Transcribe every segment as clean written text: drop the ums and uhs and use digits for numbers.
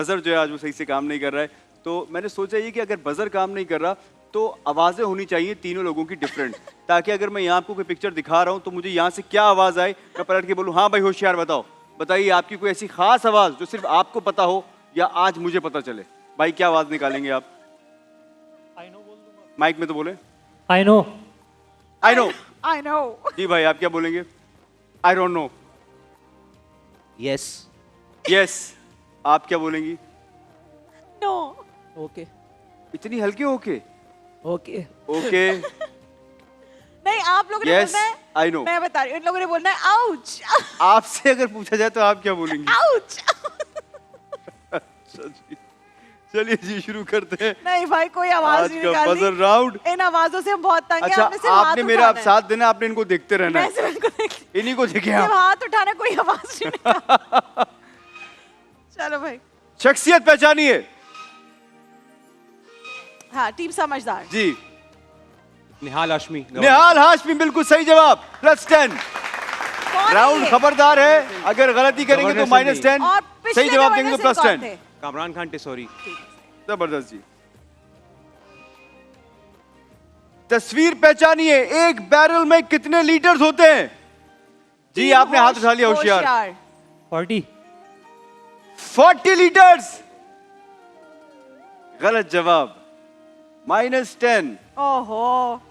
Buzzer जो है आज वो सही से काम नहीं कर रहा है, तो मैंने सोचा ये कि अगर बजर काम नहीं कर रहा तो आवाज़ें होनी चाहिए तीनों लोगों की डिफरेंट, ताकि अगर मैं यहाँ आपको कोई पिक्चर दिखा रहा हूँ तो मुझे यहाँ से क्या आवाज़ आए, मैं पलट के बोलूँ हाँ भाई होशियार बताओ, बताइए आपकी कोई ऐसी खास आवाज़ जो सिर्फ आपको पता हो या आज मुझे पता चले। भाई क्या आवाज़ निकालेंगे आप? आई नो बोल दूंगा। माइक में तो बोले I know. I know. I know. जी भाई आप क्या बोलेंगे? I don't know. Yes. Yes. आप क्या बोलेंगी? नो। ओके। इतनी हल्के होके? ओके। ओके। नहीं, आप लोगों ने Yes, बोलना है। I know. मैं बता रही हूँ, इन लोगों ने बोलना है आउच। आपसे अगर पूछा जाए तो आप क्या बोलेंगी? आउच। अच्छा जी, चलिए जी शुरू करते हैं नहीं भाई, कोई आवाज आज नहीं का बजर निकालनी। राउंड। इन आवाजों से हम बहुत तंग हैं। अच्छा आपने सिर्फ हाथ आपने मेरा आप उठाना है। साथ देना, आपने इनको देखते रहना मैं है, सिर्फ इनको देख- इन्हीं को देखें सिर्फ आप। हाथ उठाना, कोई आवाज नहीं निकालनी। चलो भाई। शख्सियत पहचानिए। हाँ, टीम समझदार। जी निहाल हाशमी। निहाल हाशमी बिल्कुल सही जवाब, +10। कौन है राउंड ये? खबरदार है, अगर गलती करेंगे तो गवर्नर -10, और पिछले सही जवाब देंगे गवर्नर तो सिंह कौन +10। थे? कामरान खान टिसोरी। जबरदस्त जी। तस्वीर पहचानिए, एक बैरल में कितने लीटर्स होते हैं? जी टीम आपने हाथ उठा लिया, होशियार। 40। 40 लीटर्स गलत जवाब, -10। ओहो,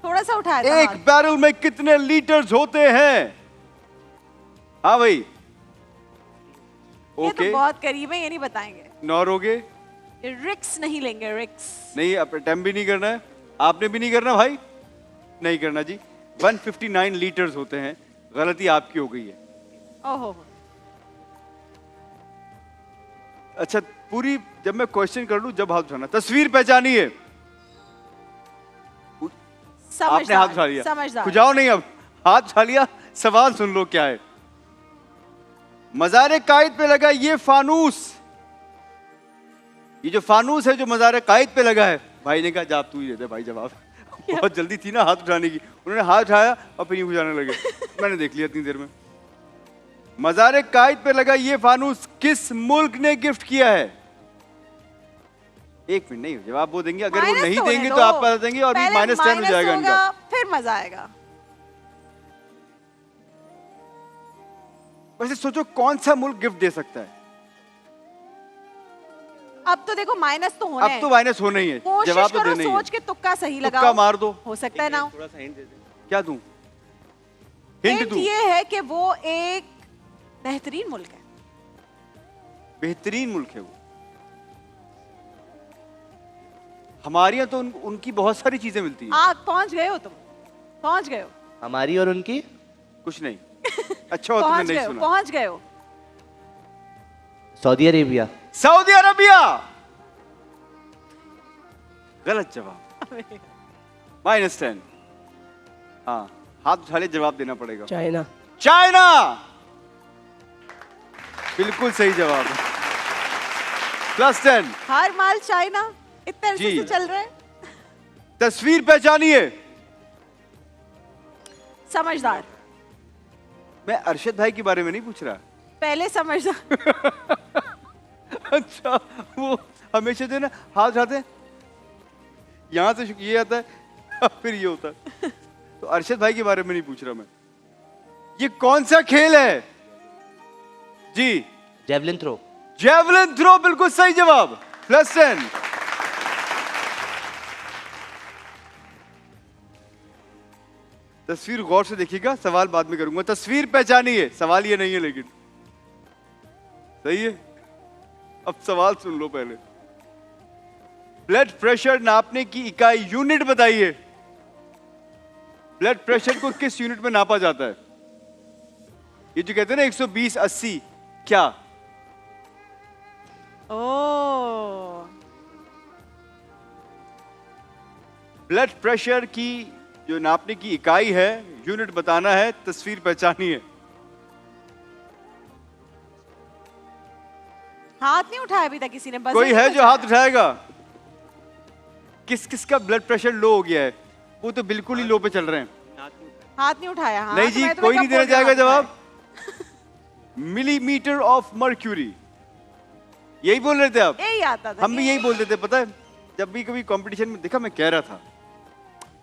थोड़ा सा उठाया था एक हाथ। बैरल में कितने लीटर्स होते हैं? हाँ भाई। ये ओके तो बहुत करीब है, ये नहीं बताएंगे। 9 हो गए। रिक्स नहीं लेंगे, रिक्स। नहीं अब अटेम्प्ट भी नहीं करना है, आपने भी नहीं करना भाई, नहीं करना जी। 159 लीटर्स होते हैं, गलती आपकी हो गई है। ओहो। अच्छा पूरी जब मैं क्वेश्चन कर लूं जब हाथ उठाना। तस्वीर पहचानिए। आपने हाथ उठा लिया, समझदार। खुजाओ नहीं, अब हाथ उठा लिया, सवाल सुन लो क्या है। मज़ार कायद पे लगा ये फानूस, ये जो फानूस है जो मज़ार कायद पे लगा है, भाई ने कहा जा तू ही दे दे भाई जवाब। बहुत जल्दी थी ना हाथ उठाने की, उन्होंने हाथ उठाया और फिर यूं खुजाने लगे। मैंने देख लिया इतनी देर में। मज़ार कायद पे लगा ये फानूस किस मुल्क ने गिफ्ट किया है? 1 मिनट नहीं जवाब वो देंगे, अगर वो माइनस नहीं होने देंगे दो। तो आप बता देंगे और पहले -10 हो जाएगा होगा, इनका। फिर मजा आएगा। वैसे सोचो कौन सा मुल्क गिफ्ट दे सकता है? अब तो देखो माइनस तो होना अब है। तो माइनस होना ही है, कोशिश जवाब तो करो, देना ही सोच है। के तुक्का सही तुक्का लगाओ, मार दो। हो सकता है ना। थोड़ा सा हिंट दे दे। क्या दूं? हिंट हिंट दूं? ये है कि वो एक बेहतरीन मुल्क है। बेहतरीन मुल्क है वो। हमारे यहाँ तो उनकी बहुत सारी चीजें मिलती हैं। आप पहुंच गए हो, तुम पहुंच गए हो, हमारी और उनकी कुछ नहीं। अच्छा हो तुमने पहुंच नहीं गए हो, सुना। पहुंच गए हो। Saudi Arabia. सऊदी अरबिया गलत जवाब, -10। हाँ हाथ उठा ले, जवाब देना पड़ेगा। चाइना। चाइना बिल्कुल सही जवाब है, +10। हर माल चाइना, इतने अरसे जी। से चल रहे हैं। तस्वीर पहचानिए। समझदार। मैं अरशद भाई के बारे में नहीं पूछ रहा। पहले समझदार। अच्छा वो हमेशा जो है ना हाथ उठाते हैं, यहाँ से ये आता है फिर ये होता है। तो अरशद भाई के बारे में नहीं पूछ रहा मैं। ये कौन सा खेल है? जी जेवलिन थ्रो। जेवलिन थ्रो बिल्कुल सही जवाब, +10। तस्वीर गौर से देखिएगा, सवाल बाद में करूंगा। तस्वीर पहचानिए, सवाल ये नहीं है लेकिन सही है। अब सवाल सुन लो पहले। ब्लड प्रेशर नापने की इकाई यूनिट बताइए। ब्लड प्रेशर को किस यूनिट में नापा जाता है? ये जो कहते हैं ना 120 80, क्या? ओ, ब्लड प्रेशर की जो नापने की इकाई है, यूनिट बताना है, तस्वीर पहचानिए। हाथ नहीं उठाया अभी तक किसी ने। बस कोई है जो हाथ उठाएगा? किस किस का ब्लड प्रेशर लो हो गया है? वो तो बिल्कुल ही लो पे चल रहे हैं। हाथ नहीं उठाया। हाँ, नहीं तो जी, मैं तुम्हें कोई कब नहीं देना बोल रही हूँ चाहेगा हाथ जवाब। Millimetre of mercury. यही बोल रहे थे आप? यही आता था। हम भी यही बोलते थे, पता है, जब भी कभी कंपटीशन में देखा, मैं कह रहा था।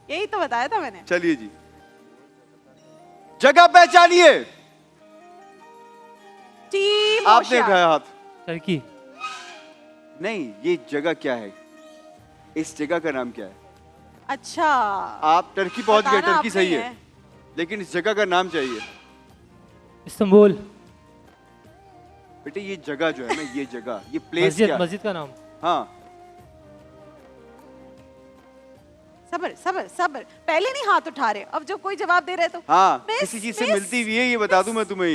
यही तो बताया था मैंने। चलिए जी, जगह पहचानिए। टीम आपने होशियार। उठाया हाथ। टर्की। नहीं, ये जगह क्या है? इस जगह का नाम क्या है? अच्छा, आप टर्की पहुंच गए, बताना टर्की सही आपने है, लेकिन इस जगह का नाम चाहिए। इस्तांबुल। बेटे ये जगह जो है ना, ये जगह, ये प्लेस मस्जिद, क्या है? मस्जिद का नाम। हाँ, सबर सबर सबर, पहले नहीं हाथ उठा रहे, अब जब कोई जवाब दे रहे तो। हाँ, मिस, किसी चीज से मिस, मिलती हुई है, ये बता दूं मैं तुम्हें।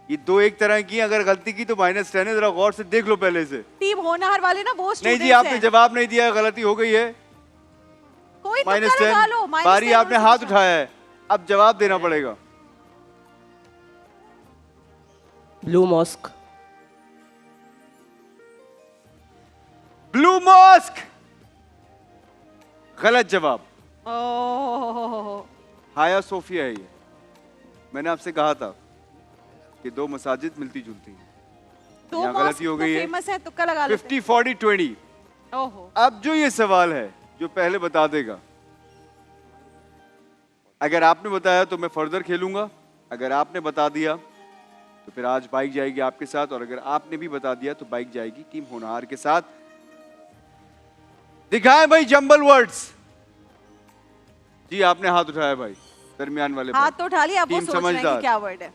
ये दो एक तरह की, अगर गलती की तो -10 है, जरा गौर से देख लो पहले से। टीम होनहार वाले ना वो नहीं स्टूडेंट्स जी, आपने हैं। जवाब नहीं दिया, गलती हो गई है। कोई तुक्का लगा -10, लो, बारी -10 आपने हाथ उठाया है, अब जवाब देना पड़ेगा। Blue mask. ब्लू मॉस्क, गलत जवाब। ओह, हाया सोफिया है ये। मैंने आपसे कहा था कि दो मसाजिद मिलती जुलती हैं। दो यहाँ मॉस्क गलती हो गई है। फेमस है, तुक्का लगा लो। 50, 40, 20। ओहो, अब जो ये सवाल है, जो पहले बता देगा, अगर आपने बताया तो मैं फर्दर खेलूंगा, अगर आपने बता दिया तो फिर आज बाइक जाएगी आपके साथ, और अगर आपने भी बता दिया तो बाइक जाएगी टीम होनहार के साथ। दिखाएं भाई जंबल वर्ड्स। जी आपने हाथ उठाया भाई, दरमियान वाले हाथ पर। तो उठा लिया, अब वो टीम सोच रहे हैं समझदार। कि क्या वर्ड है।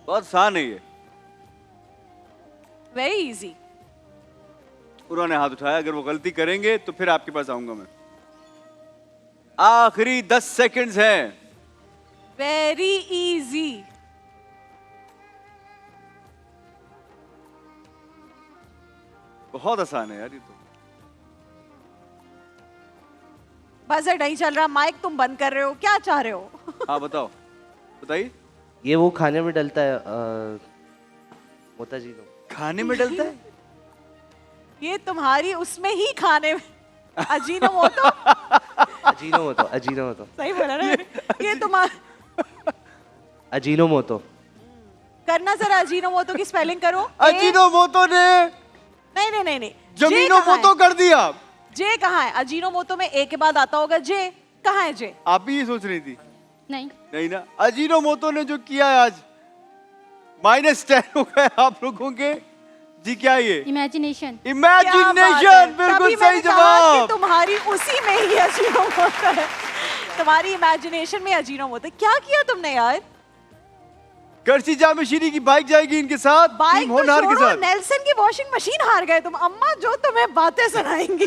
बहुत आसान है ये। Very easy. उन्होंने हाथ उठाया, अगर वो गलती करेंगे तो फिर आपके पास आऊंगा मैं। आखिरी 10 सेकंड्स हैं। Very easy. बहुत आसान है यार ये तो। बजर नहीं चल रहा, माइक तुम बंद कर रहे हो, क्या चाह रहे हो? हाँ बताओ, बताइए। ये वो खाने में डलता है, मोताजीनो। खाने में डलता है? ये तुम्हारी उसमें ही खाने में अजीनोमोटो। अजीनोमोटो, अजीनोमोटो, सही बोला ना मैंने? ये तुम्हारा अजीनोमोटो। करना जरा अजीनोमोटो की स्पेलिंग करो। अजीनोमोटो ने नहीं नहीं नहीं नहीं, जमीनोमोटो कर दिया। जे कहाँ है? अजीनोमोटो में ए के बाद आता होगा जे, कहाँ है जे? आप भी ये सोच रही थी? नहीं, नहीं ना। अजीनोमोटो ने जो किया है आज, -10 हो गए आप लोगों के। जी क्या है ये? इमेजिनेशन। इमेजिनेशन, बिल्कुल सही जवाब। तुम्हारी उसी में ही अजीनोमोटो है, तुम्हारी इमेजिनेशन में अजीनोमोटो। क्या किया तुमने यार? कर्सी जामशीरी की बाइक जाएगी इनके साथ, बाइक टीम तो होनहार के छोड़ो, साथ। नेल्सन की वॉशिंग मशीन हार गए तुम। अम्मा जो तुम्हें बातें सुनाएंगी।